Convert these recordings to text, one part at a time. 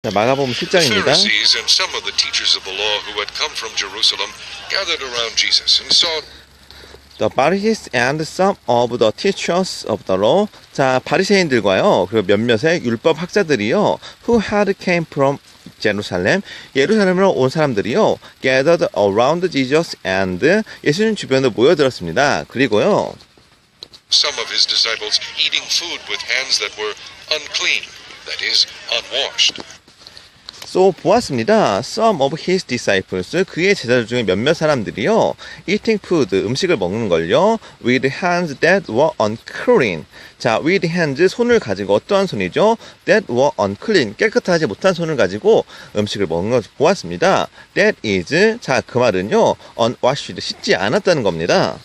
자, 마가복음 The 7장입니다. Pharisees and some of the teachers of the law who had come from Jerusalem gathered around Jesus and saw The Pharisees and some of the teachers of the law. 자, 바리새인들과요. 그리고 몇몇의 율법 학자들이요. Who had came from Jerusalem. 예루살렘으로 온 사람들이요. Gathered around Jesus and 예수님 주변에 모여들었습니다. 그리고요. some of his disciples eating food with hands that were unclean, that is, unwashed. So 보았습니다. Some of his disciples, 그의 제자들 중에 몇몇 사람들이요, eating food, 음식을 먹는 걸요, with hands that were unclean. 자, with hands, 손을 가지고 어떠한 손이죠? That were unclean, 깨끗하지 못한 손을 가지고 음식을 먹는 것을 보았습니다. That is, 자, 그 말은요, unwashed, 씻지 않았다는 겁니다.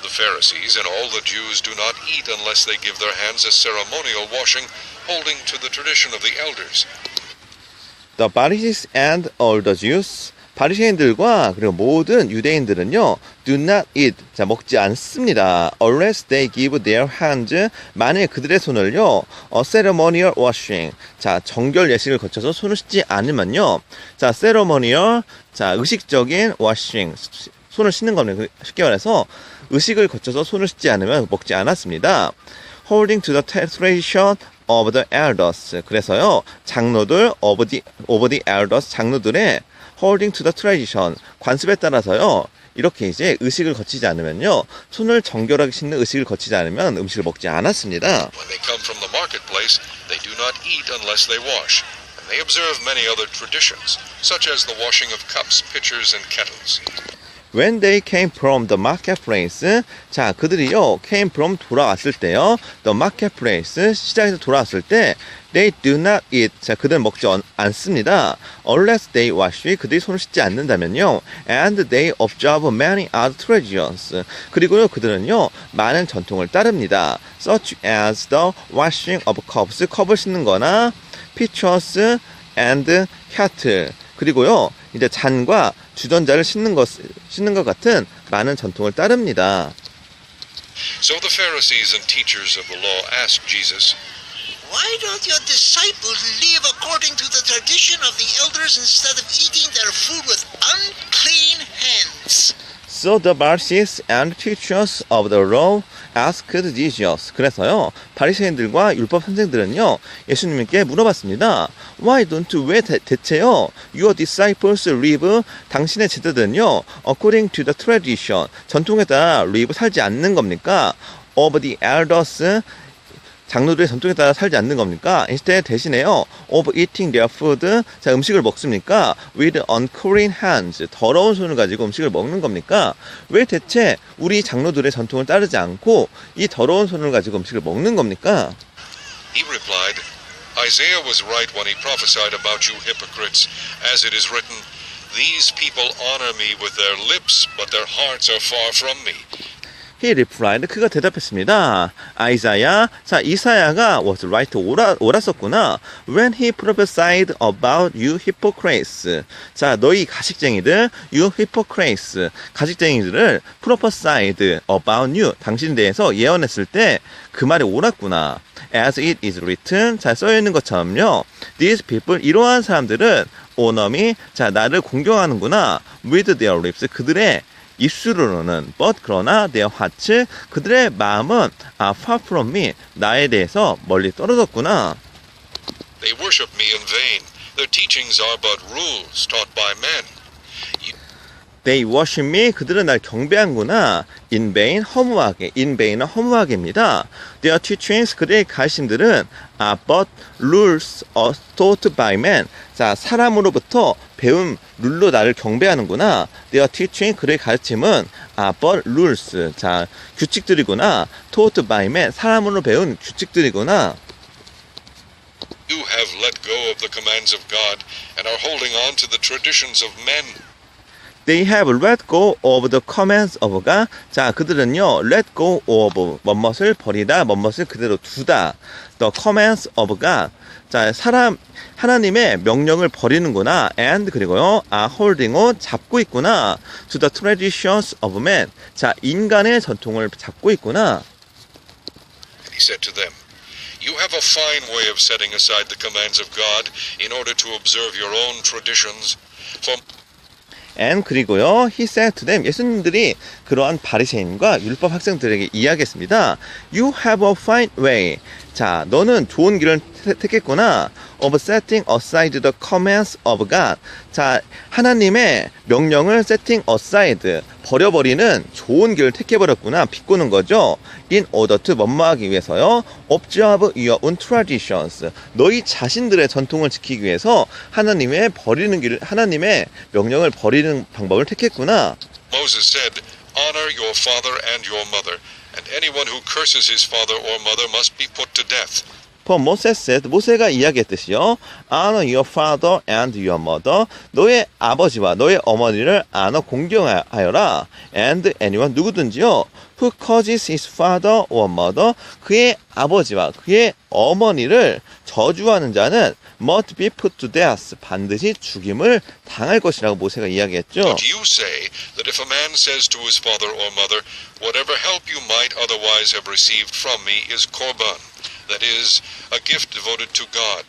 The Pharisees and all the Jews do not eat unless they give their hands a ceremonial washing, holding to the tradition of the elders. The Pharisees and all the Jews, 바리새인들과 그리고 모든 유대인들은요, do not eat, 자, 먹지 않습니다. unless they give their hands, 만일 그들의 손을요, ceremonial washing, 자, 정결 예식을 거쳐서 손을 씻지 않으면요, 자, ceremonial, 자, 의식적인 washing, 손을 씻는 겁니다. 쉽게 말해서 의식을 거쳐서 손을 씻지 않으면 먹지 않았습니다. Holding to the tradition of the elders. 그래서요, 장로들 of the elders, 장로들의 holding to the tradition, 관습에 따라서요, 이렇게 이제 의식을 거치지 않으면요, 손을 정결하게 씻는 의식을 거치지 않으면 음식을 먹지 않았습니다. When they come from the marketplace, they do not eat unless they wash. And they observe many other traditions, such as the washing of cups, pitchers, and kettles. When they came from the marketplace, 자, 그들이요, came from 돌아왔을 때요, the marketplace, 시장에서 돌아왔을 때, they do not eat, 자, 그들은 먹지 않습니다. unless they wash, 그들이 손을 씻지 않는다면요, and they observe many other traditions, 그리고요, 그들은요, 많은 전통을 따릅니다. such as the washing of cups, 컵을 씻는 거나, pitchers and kettle, 그리고요, 이제 잔과 주전자를 씻는 것 같은 많은 전통을 따릅니다. So the Pharisees and teachers of the law asked Jesus, Why don't your disciples live according to the tradition of the elders instead of eating their food with unclean hands? So the Pharisees and teachers of the law asked Jesus. 그래서요, 바리새인들과 율법 선생들은요, 예수님께 물어봤습니다. Why don't 왜 대체요? Your disciples live, 당신의 제자들은요, according to the tradition, 전통에 따라 live 살지 않는 겁니까? Of the elders, 장로들의 전통에 따라 살지 않는 겁니까? instead 대신에요, of eating their food, 자, 음식을 먹습니까? with unclean hands, 더러운 손을 가지고 음식을 먹는 겁니까? 왜 대체 우리 장로들의 전통을 따르지 않고 이 더러운 손을 가지고 음식을 먹는 겁니까? He replied, Isaiah was right when he prophesied about you hypocrites, as it is written, These people honor me with their lips, but their hearts are far from me. He replied, 그가 대답했습니다. 아이사야, 자, 이사야가 was right, 옳았었구나. When he prophesied about you hypocrites. 자, 너희 가식쟁이들, you hypocrites. 가식쟁이들을 prophesied about you, 당신에 대해서 예언했을 때 그 말이 옳았구나. As it is written, 자, 써있는 것처럼요. These people, 이러한 사람들은 honor me, 자, 나를 공경하는구나. With their lips, 그들의 입술로는 but 그러나 their hearts, 그들의 마음은 far from me, 나에 대해서 멀리 떨어졌구나. They worship me in vain. Their teachings are but rules taught by men. They worship me, 그들은 날 경배하는구나. In vain, 허무하게. In vain은 허무하게입니다. Their teachings, 그들의 가르침들은 but rules taught by men. 자, 사람으로부터 배운 룰로 나를 경배하는구나. Their teaching, 그들의 가르침은 but rules, 자, 규칙들이구나. taught by men, 사람으로 배운 규칙들이구나. You have let go of the commands of God and are holding on to the traditions of men. They have let go of the commands of God. 자, 그들은요, let go of, 뭐뭇을 버리다, 뭐뭇을 그대로 두다. The commands of God. 자, 하나님의 명령을 버리는구나. And, 그리고요, are holding on, 잡고 있구나. To the traditions of men. 자, 인간의 전통을 잡고 있구나. And he said to them, You have a fine way of setting aside the commands of God in order to observe your own traditions. For And 그리고요, he said to them, 예수님들이 그러한 바리새인과 율법 학생들에게 이야기했습니다. You have a fine way. 자, 너는 좋은 길을 택했구나. Of setting aside the commands of God. 자, 하나님의 명령을 setting aside, 버려버리는 좋은 길을 택해버렸구나. 비꼬는 거죠. In order to 뭐뭐하기 위해서요. Observe your own traditions. 너희 자신들의 전통을 지키기 위해서 하나님의 명령을 버리는 방법을 택했구나. Moses said, Honor your father and your mother, and anyone who curses his father or mother must be put to death. For Moses said, 모세가 이야기했듯이요. Honor your father and your mother. 너의 아버지와 너의 어머니를 공경하여라. And anyone, 누구든지요. Who curses his father or mother. 그의 아버지와 그의 어머니를 저주하는 자는 must be put to death. 반드시 죽임을 당할 것이라고 모세가 이야기했죠. But you say that if a man says to his father or mother, Whatever help you might otherwise have received from me is korban. That is, a gift devoted to God.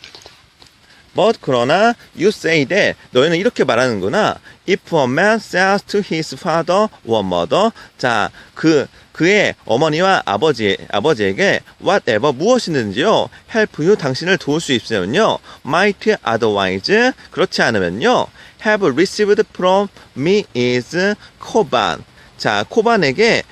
But 그러나 you say that 너희는 이렇게 말하는구나. If a man says to his father or mother, 자, 그의 어머니와 아버지에게 whatever 무엇이든지요, help you 당신을 도울 수 있으면요, might otherwise 그렇지 않으면요, have received from me is korban. 자, 고르반에게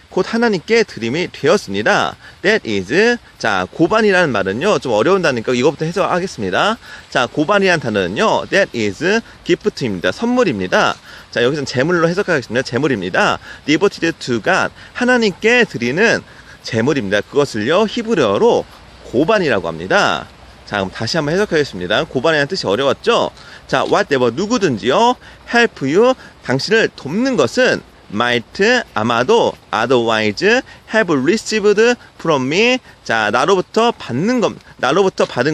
곧 하나님께 드림이 되었습니다. That is, 자, 고반이라는 말은요, 좀 어려운 단어니까 이거부터 해석하겠습니다. 자, 고반이라는 단어는요, that is gift입니다. 선물입니다. 자, 여기서는 제물로 해석하겠습니다. 제물입니다. devoted to God, 하나님께 드리는 제물입니다. 그것을요, 히브리어로 고반이라고 합니다. 자, 그럼 다시 한번 해석하겠습니다. 고반이라는 뜻이 어려웠죠? 자, whatever, 누구든지요, help you, 당신을 돕는 것은 might, 아마도, otherwise, have received from me. 자, 나로부터 받은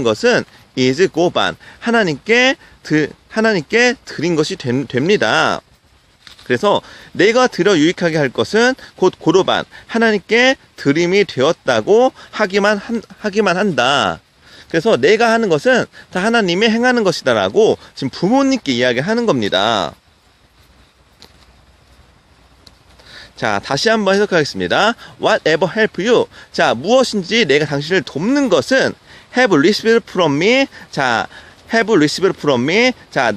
것은 is 고반. 하나님께 드린 것이 됩니다. 그래서 내가 드려 유익하게 할 것은 곧 고르반. 하나님께 드림이 되었다고 하기만 한다. 그래서 내가 하는 것은 다 하나님이 행하는 것이다라고 지금 부모님께 이야기하는 겁니다. 자, 다시 한번 해석하겠습니다. Whatever help you. 자, 무엇인지 내가 당신을 돕는 것은 have received from me. 자, have received from me. 자,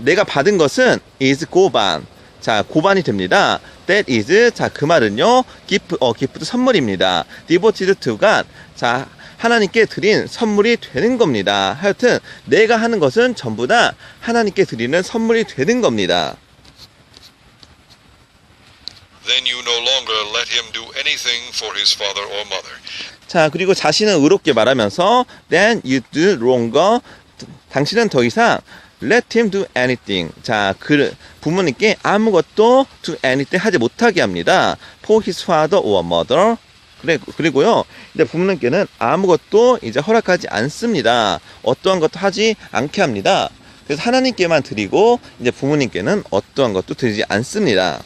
내가 받은 것은 is 고반. 자, 고반이 됩니다. That is, 자, 그 말은요, gift 선물입니다. devoted to God. 자, 하나님께 드린 선물이 되는 겁니다. 하여튼 내가 하는 것은 전부 다 하나님께 드리는 선물이 되는 겁니다. Then you no longer let him do anything for his father or mother. 자, 그리고 자신은 의롭게 말하면서 then you do longer, 당신은 더 이상 let him do anything. 자, 부모님께 아무것도 do anything 하지 못하게 합니다. for his father or mother. 그리고요, 이제 부모님께는 아무것도 이제 허락하지 않습니다. 어떠한 것도 하지 않게 합니다. 그래서 하나님께만 드리고, 이제 부모님께는 어떠한 것도 드리지 않습니다.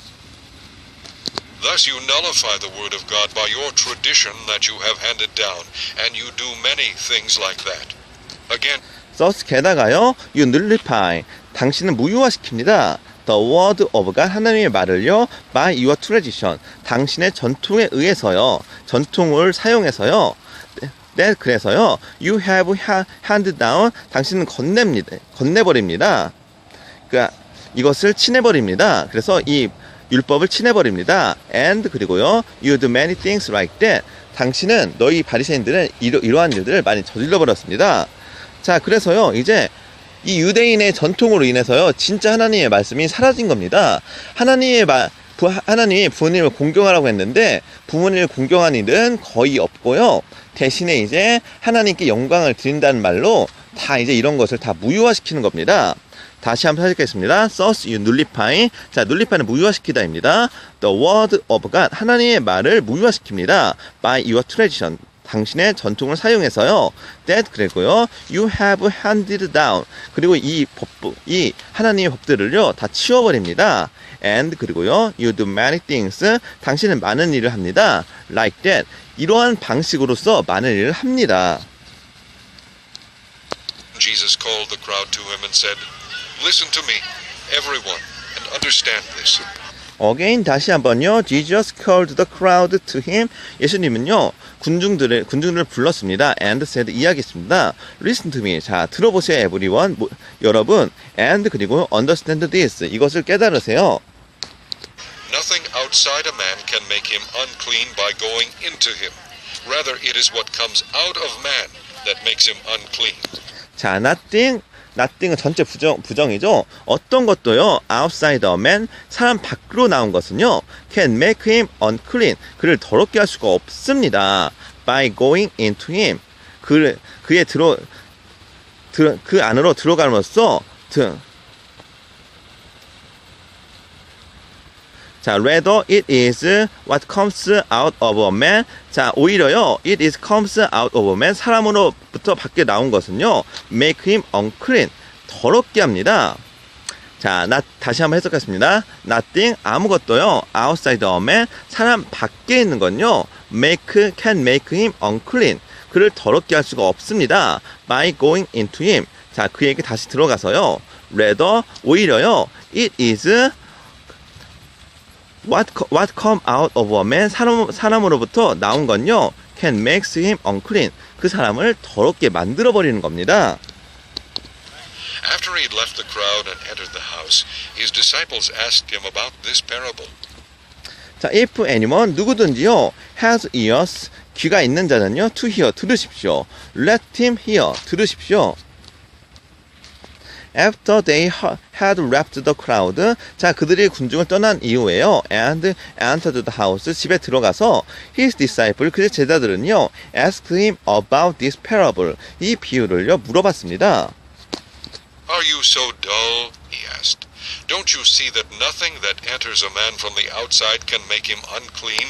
Thus you nullify the word of God by your tradition that you have handed down, and you do many things like that. Again, thus 게다가요, you nullify, 당신은 무효화시킵니다. The word of God, 하나님의 말을요, by your tradition, 당신의 전통에 의해서요, 전통을 사용해서요, 그래서요, you have handed down, 당신은 건네버립니다. 그러니까 이것을 친해버립니다. 그래서 이 율법을 친해버립니다. And 그리고요, you do many things like that. 당신은 너희 바리새인들은 이러한 일들을 많이 저질러버렸습니다. 자, 그래서요, 이제 이 유대인의 전통으로 인해서요, 진짜 하나님의 말씀이 사라진 겁니다. 하나님이 부모님을 공경하라고 했는데 부모님을 공경한 일은 거의 없고요. 대신에 이제 하나님께 영광을 드린다는 말로 다 이제 이런 것을 다 무효화시키는 겁니다. 다시 한번 해석하겠습니다. Thus you nullify. 자, nullify는 무효화시키다입니다. The word of God. 하나님의 말을 무효화시킵니다. By your tradition. 당신의 전통을 사용해서요. that 그리고요. you have handed down. 그리고 이 하나님의 법들을요. 다 치워버립니다. and 그리고요. you do many things. 당신은 많은 일을 합니다. like that. 이러한 방식으로서 많은 일을 합니다. Jesus called the crowd to him and said, Listen to me, everyone, and understand this. Again 다시 한번요. Jesus called the crowd to him. 예수님은요. 군중들을 불렀습니다. and said 이야기했습니다. Listen to me. 자, 들어보세요, everyone. 여러분. and 그리고 understand this. 이것을 깨달으세요. Nothing outside a man can make him unclean by going into him. Rather, it is what comes out of man that makes him unclean. 자, nothing은 전체 부정이죠. 어떤 것도요, outside a man, 사람 밖으로 나온 것은요, can make him unclean, 그를 더럽게 할 수가 없습니다. by going into him, 그 안으로 들어감으로써, 자, rather it is what comes out of a man. 자, 오히려요, it is comes out of a man. 사람으로부터 밖에 나온 것은요, make him unclean. 더럽게 합니다. 자, 다시 한번 해석하겠습니다. Nothing, 아무것도요, outside a man. 사람 밖에 있는 건요, can make him unclean. 그를 더럽게 할 수가 없습니다. by going into him. 자, 그에게 다시 들어가서요, rather, 오히려요, it is what come out of a man. 사람으로부터 나온 건요, can make him unclean. 그 사람을 더럽게 만들어버리는 겁니다. After he had left the crowd and entered the house, his disciples asked him about this parable. 자, if anyone, 누구든지요, has ears, 귀가 있는 자는요, to hear, 들으십시오. let him hear, 들으십시오. After they had left the crowd, 자, 그들이 군중을 떠난 이후에요, and entered the house, 집에 들어가서 his disciple, 그의 제자들은요, asked him about this parable, 이 비유를요, 물어봤습니다. Are you so dull? He asked. Don't you see that nothing that enters a man from the outside can make him unclean?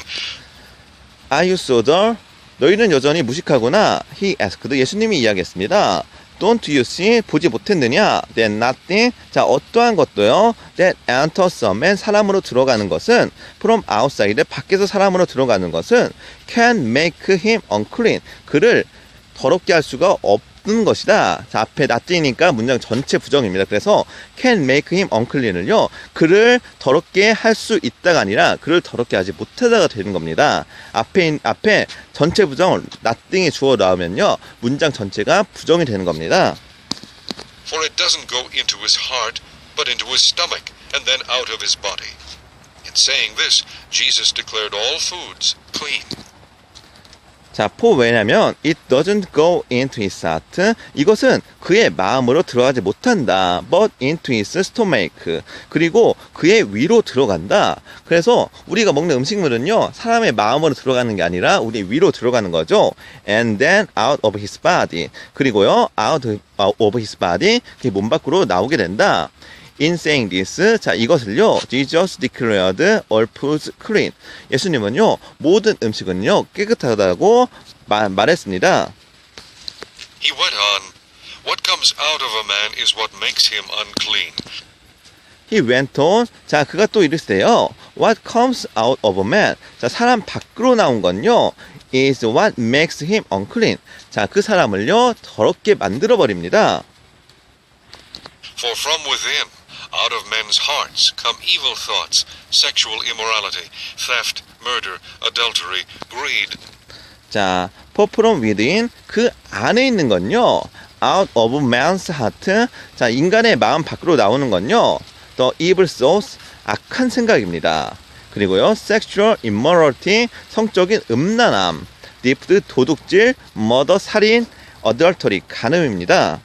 Are you so dull? 너희는 여전히 무식하구나. He asked. 예수님이 이야기했습니다. Don't you see? 보지 못했느냐? That nothing. 자, 어떠한 것도요. That enters a man. 사람으로 들어가는 것은 from outside. 밖에서 사람으로 들어가는 것은 can make him unclean. 그를 더럽게 할 수가 없는 것이다. 자, 앞에 nothing이니까 문장 전체 부정입니다. 그래서 can make him unclean을요. 그를 더럽게 할 수 있다가 아니라 그를 더럽게 하지 못하다가 되는 겁니다. 앞에 전체 부정 nothing이 주어 나오면요. 문장 전체가 부정이 되는 겁니다. For it doesn't go into his heart, but into his stomach, and then out of his body. In saying this, Jesus declared all foods clean. 자, 왜냐면 it doesn't go into his heart. 이것은 그의 마음으로 들어가지 못한다. but into his stomach. 그리고 그의 위로 들어간다. 그래서 우리가 먹는 음식물은요, 사람의 마음으로 들어가는 게 아니라 우리 위로 들어가는 거죠. and then out of his body. 그리고요, out of his body. 그게 몸 밖으로 나오게 된다. In saying this, 자, 이것을요, Jesus declared all foods clean. 예수님은요, 모든 음식은요, 깨끗하다고 말했습니다. He went on, What comes out of a man is what makes him unclean. He went on, 자, 그가 또 이르세요. What comes out of a man. 자, 사람 밖으로 나온 건요, is what makes him unclean. 자, 그 사람을요, 더럽게 만들어버립니다. For from within, out of men's hearts come evil thoughts, sexual immorality, theft, murder, adultery, greed. 자, for from within, 그 안에 있는 건요, out of man's heart. 자, 인간의 마음 밖으로 나오는 건요, the evil thoughts, 악한 생각입니다. 그리고요, sexual immorality, 성적인 음란함, theft, 도둑질, murder, 살인, adultery, 간음입니다.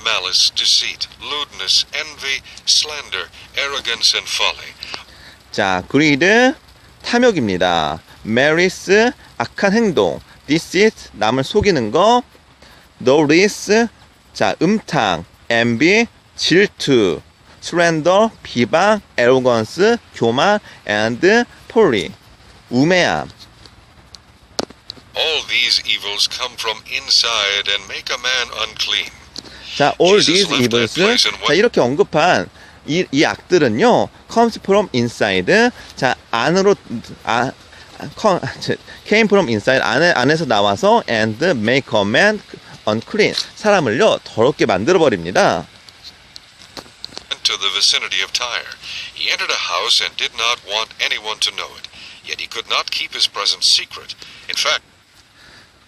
Malice, deceit, lewdness, envy, slander, arrogance, and folly. 자, greed, 탐욕입니다. malice, 악한 행동. deceit, 남을 속이는 거. malice, 자, 음탕. envy, 질투. slander, 비방. arrogance, 교만. and folly, 우매함. All all these evils come from inside and make a man unclean. 자, all Jesus these left that evils. place and 자, went- 이렇게 언급한 이 악들은요, comes from inside. 자, 안으로, came from inside. 안에서 나와서 and make a man unclean. 사람을요, 더럽게 만들어버립니다. To the vicinity of Tyre. He entered a house and did not want anyone to know it. Yet he could not keep his presence secret. In fact,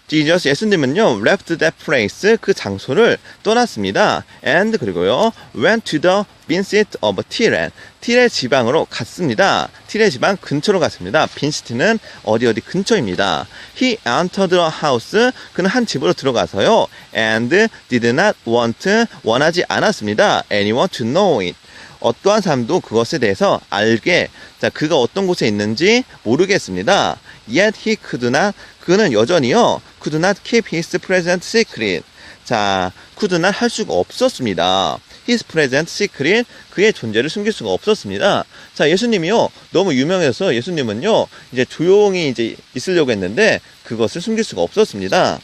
Jesus, 예수님은요, left that place, 그 장소를 떠났습니다. And 그리고요, went to the vicinity of Tyre. 티레 지방으로 갔습니다. 티레 지방 근처로 갔습니다. 빈시티는 어디 근처입니다. He entered a house. 그는 한 집으로 들어가서요. And did not want, 원하지 않았습니다. Anyone to know it. 어떠한 사람도 그것에 대해서 알게, 자, 그가 어떤 곳에 있는지 모르겠습니다. Yet he could not, 그는 여전히요, could not keep his present secret. 자, could not 할 수가 없었습니다. His present secret, 그의 존재를 숨길 수가 없었습니다. 자, 예수님이요, 너무 유명해서 예수님은요, 이제 조용히 이제 있으려고 했는데, 그것을 숨길 수가 없었습니다.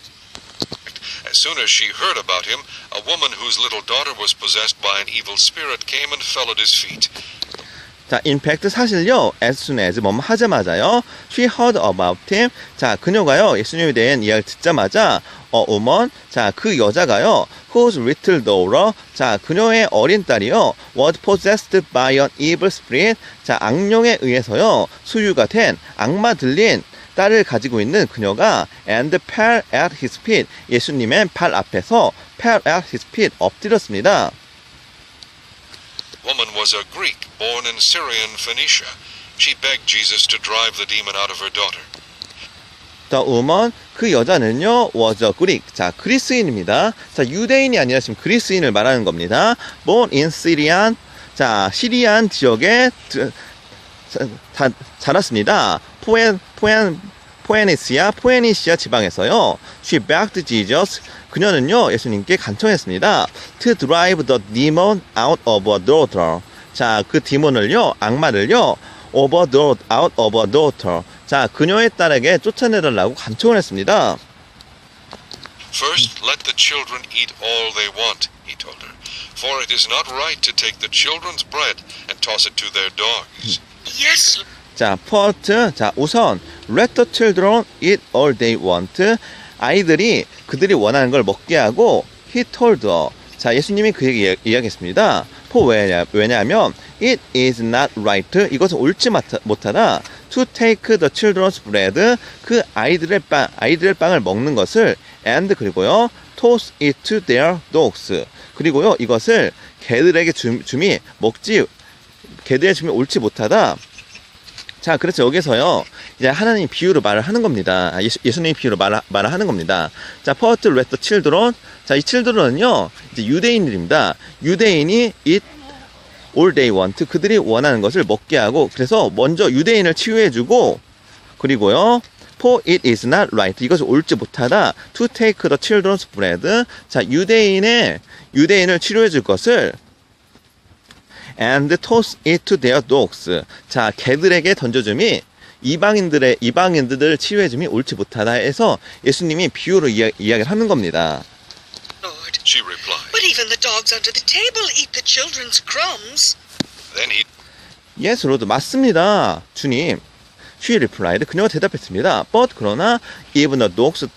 as soon as she heard about him, a woman whose little daughter was possessed by an evil spirit came and fell at his feet. 자, in fact, 사실요, as soon as, 뭐뭐 하자마자요, she heard about him. 자, 그녀가요, 예수님에 대한 이야기를 듣자마자, a woman, 자, 그 여자가요, whose little daughter, 자, 그녀의 어린 딸이요, was possessed by an evil spirit, 자, 악령에 의해서요, 수유가 된, 악마 들린 딸을 가지고 있는 그녀가, and fell at his feet, 예수님의 발 앞에서, fell at his feet, 엎드렸습니다. Woman was a Greek born in Syrian Phoenicia. She begged Jesus to drive the demon out of her daughter. The woman, 그 여자는요, was a Greek. 자, 그리스인입니다. 자, 유대인이 아니라 지금 그리스인을 말하는 겁니다. Born in Syrian. 자, 시리안 지역에 자랐습니다. 포에니시아 지방에서요. She begged Jesus. 그녀는요, 예수님께 간청했습니다. To drive the demon out of her daughter. 자, 그 디몬을요, 악마를요, out of her daughter. 자, 그녀의 딸에게 쫓아내달라고 간청을 했습니다. First, let the children eat all they want, he told her. For it is not right to take the children's bread and toss it to their dogs. Yes, 자, first, 자, 우선 let the children eat all they want. 아이들이 그들이 원하는 걸 먹게 하고 he told her. 자, 예수님이 그에게 이야기했습니다. 왜냐하면 it is not right. 이것은 옳지 못하다. to take the children's bread. 그 아이들의 빵을 먹는 것을 and 그리고요 toss it to their dogs. 그리고요 이것을 개들에게 개들의 줌이 옳지 못하다. 자, 그래서 여기서요, 이제 하나님 비유로 말을 하는 겁니다. 예수님 비유로 말을 하는 겁니다. 자, first let the children. 자, 이 children은요, 이제 유대인들입니다. 유대인이 eat all they want. 그들이 원하는 것을 먹게 하고, 그래서 먼저 유대인을 치유해주고, 그리고요, for it is not right. 이것을 옳지 못하다. to take the children's bread. 자, 유대인을 치료해줄 것을 and toss it to their dogs. 자, 개들에게 던져줌이 이방인들을 치유해줌이 옳지 못하다 해서 예수님이 비유로 이야기를 하는 겁니다. Lord. She replied. But even the dogs under the table eat the children's crumbs. Then he Yes, Lord. 맞습니다. 주님. She replied. 그녀가 대답했습니다. But 그러나 even the dogs.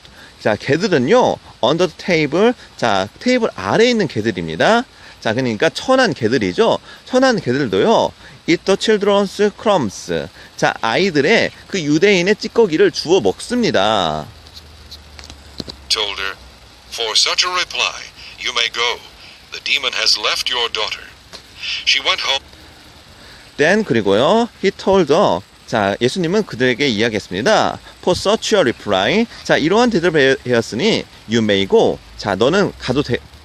자, 개들은요. under the table. 자, 테이블 아래에 있는 개들입니다. 자, 그러니까 천한 개들이죠. 천한 개들도요. eat the children's crumbs. 자, 아이들의 그 유대인의 찌꺼기를 주워 먹습니다. told her, For such a reply, you may go. The demon has left your daughter. She went home. Then 그리고요. He told her. 자, 예수님은 그들에게 이야기했습니다. For such a reply. 자, 이러한 대답을 하였으니 you may go. 자, 너는 가도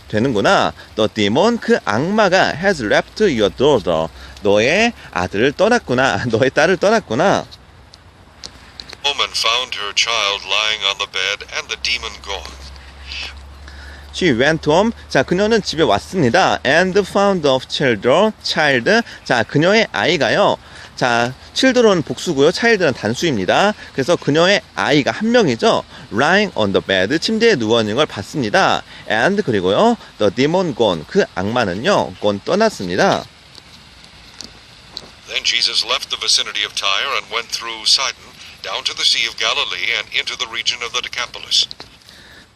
되는구나. The demon, 그 악마가 has left your daughter. 너의 아들을 떠났구나. 너의 딸을 떠났구나. Woman found her child lying on the bed and the demon gone. She went home. 자, 그녀는 집에 왔습니다. And found of child. 자, 그녀의 아이가요. 자, children은 복수고요. child는 단수입니다. 그래서 그녀의 아이가 한 명이죠. lying on the bed, 침대에 누워 있는 걸 봤습니다. and 그리고요. the demon gone, 그 악마는요. gone 떠났습니다. Then Jesus left the vicinity of Tyre and went through Sidon, down to the Sea of Galilee and into the region of the Decapolis.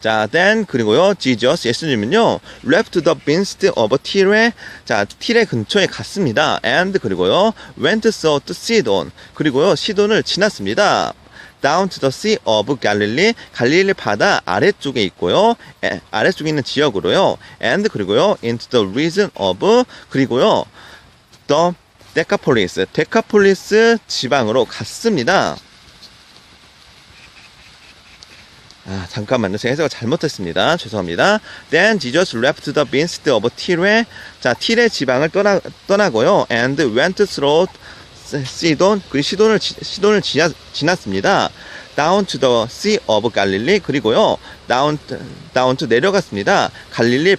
자, then 그리고요. Jesus 예수님은요. left the midst of Tyre, 자, 티레 근처에 갔습니다. and 그리고요. went south to Sidon, 그리고요. 시돈을 지났습니다. down to the Sea of Galilee, 갈릴리 바다 아래쪽에 있고요. 아래쪽에 있는 지역으로요. and 그리고요. into the region of, 그리고요. the 데카폴리스, 데카폴리스 지방으로 갔습니다. 아, 잠깐만요. 제가 해석을 잘못했습니다. 죄송합니다. Then Jesus left the midst of Tyre. 자, 티레 지방을 떠나고요. And went through Sidon. 그 시돈을 지났습니다. Down to the Sea of Galilee. 그리고요. down to 내려갔습니다. 갈릴리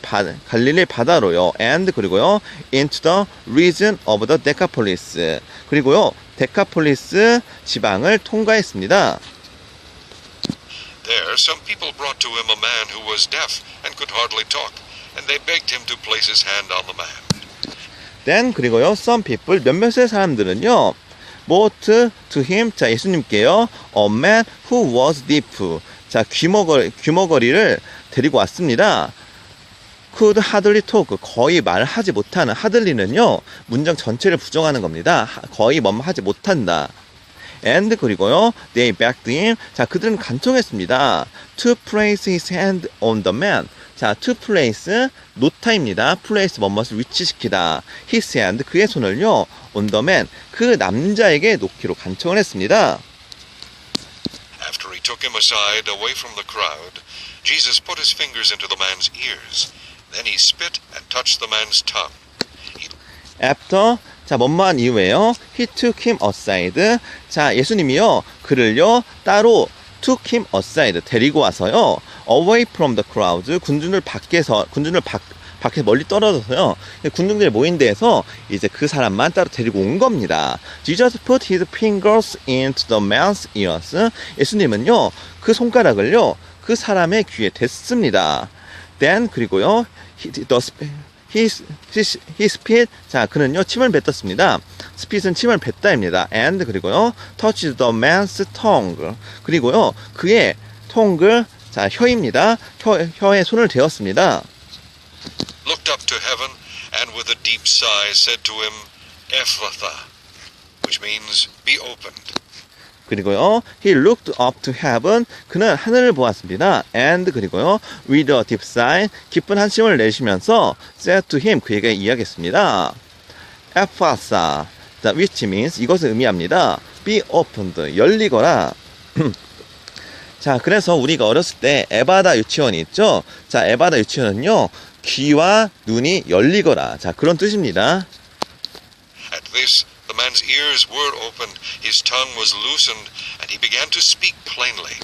바다로요. And 그리고요. into the region of the Decapolis. 그리고요. 데카폴리스 지방을 통과했습니다. There, some people brought to him a man who was deaf and could hardly talk, and they begged him to place his hand on the man. Then 그리고요. some people, 몇몇의 사람들은요. brought to him, 자, 예수님께요. a man who was deaf, 자, 귀머거리를 데리고 왔습니다. could hardly talk, 거의 말하지 못하는, hardly는요. 문장 전체를 부정하는 겁니다. 거의 하지 못한다. and 그리고요. they begged him, 자, 그들은 간청했습니다. to place his hand on the man, 자, to place, 놓다입니다. place 뭐뭇을 위치시키다. his hand, 그의 손을요. on the man, 그 남자에게 놓기로 간청을 했습니다. After he took him aside away from the crowd, Jesus put his fingers into the man's ears. Then he spit and touched the man's tongue. After, 자, 뭐뭐한 이후에요. He took him aside. 자, 예수님이요. 그를요. 따로 took him aside. 데리고 와서요. Away from the crowd. 군중들 밖에 멀리 떨어져서요. 군중들이 모인 데에서 이제 그 사람만 따로 데리고 온 겁니다. Jesus put his fingers into the man's ears. 예수님은요. 그 손가락을요. 그 사람의 귀에 댔습니다. Then 그리고요. He spit, 자, 그는요, 침을 뱉었습니다. spit은 침을 뱉다입니다. and, 그리고요, touched the man's tongue. 그리고요, 그의 tongue, 자, 혀입니다. 혀에 손을 대었습니다. Looked up to heaven and with a deep sigh said to him, Ephphatha, which means be opened. 그리고요, he looked up to heaven. 그는 하늘을 보았습니다. and 그리고요, with a deep sigh, 깊은 한숨을 내쉬면서 said to him, 그에게 이야기했습니다. Ephphatha, which means 이것을 의미합니다. be opened, 열리거라. 자, 그래서 우리가 어렸을 때 에바다 유치원이 있죠. 자, 에바다 유치원은요, 귀와 눈이 열리거라. 자, 그런 뜻입니다. At this, the man's ears were opened, his tongue was loosened, and he began to speak plainly.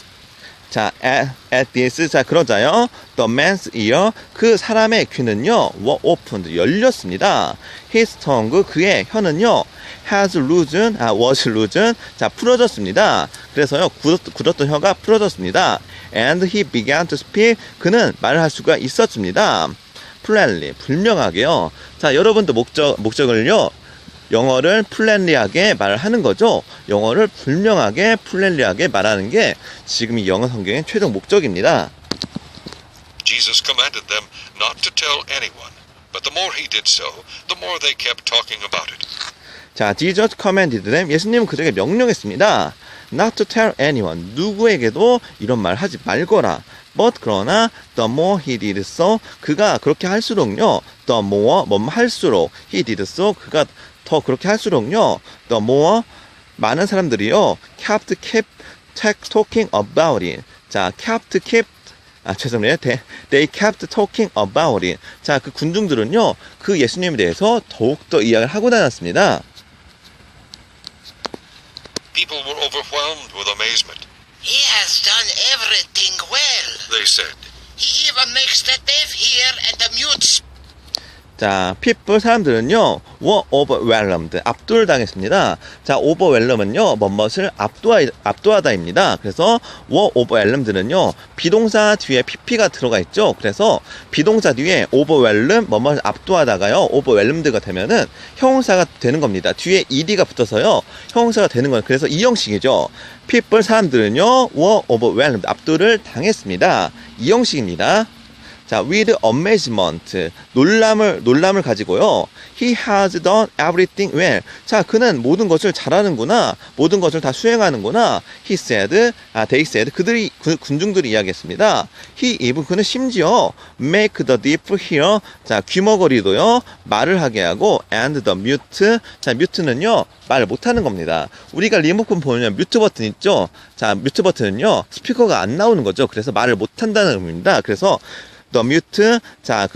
자, at this, 자, 그러자요. The man's ear, 그 사람의 귀는요, were opened, 열렸습니다. His tongue, 그의 혀는요, was loosened, 자, 풀어졌습니다. 그래서요, 굳었던 혀가 풀어졌습니다. And he began to speak, 그는 말을 할 수가 있었습니다. plainly, 분명하게요. 자, 여러분도 목적을요, 영어를 플랜리하게 말하는 거죠. 영어를 분명하게 플랜리하게 말하는 게 지금 이 영어 성경의 최종 목적입니다. Jesus commanded them not to tell anyone, but the more he did so, the more they kept talking about it. 자, Jesus commanded them. 예수님은 그들에게 명령했습니다. Not to tell anyone. 누구에게도 이런 말 하지 말거라. But 그러나 the more he did so, 그가 그렇게 할수록요. The more 할수록 he did so, 그가 더 그렇게 할수록요. The more 많은 사람들이요. kept talking about it. 자, 죄송해요. They kept talking about it. 자, 그 군중들은요. 그 예수님에 대해서 더욱더 이야기를 하고 다녔습니다. People were overwhelmed with amazement. He has done everything well. They said, He even makes the deaf hear and the mute speak. 자, people 사람들은요, were overwhelmed, 압도당했습니다. 자, overwhelm은요, 뭐뭇을 압도하다입니다. 그래서 were overwhelmed는요, 비동사 뒤에 pp가 들어가 있죠. 그래서 비동사 뒤에 overwhelm, 뭐뭇을 압도하다가요, overwhelmed가 되면은 형용사가 되는 겁니다. 뒤에 ed가 붙어서요, 형용사가 되는 거예요. 그래서 이 형식이죠. people 사람들은요, were overwhelmed, 압도를 당했습니다. 이 형식입니다. 자, with amazement, 놀람을 가지고요. He has done everything well. 자, 그는 모든 것을 잘하는구나. 모든 것을 다 수행하는구나. He said, they said, 군중들이 이야기했습니다. He even, 그는 심지어 make the deaf hear. 자, 귀머거리도요, 말을 하게 하고, and the mute. 자, mute는요, 말 못하는 겁니다. 우리가 리모컨 보면 뮤트 버튼 있죠? 자, 뮤트 버튼은요, 스피커가 안 나오는 거죠. 그래서 말을 못한다는 의미입니다. 그래서 the mute, 자,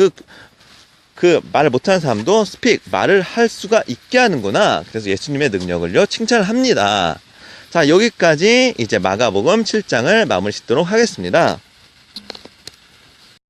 그 말을 못하는 사람도 speak, 말을 할 수가 있게 하는구나. 그래서 예수님의 능력을요, 칭찬을 합니다. 자, 여기까지 이제 마가복음 7장을 마무리 짓도록 하겠습니다.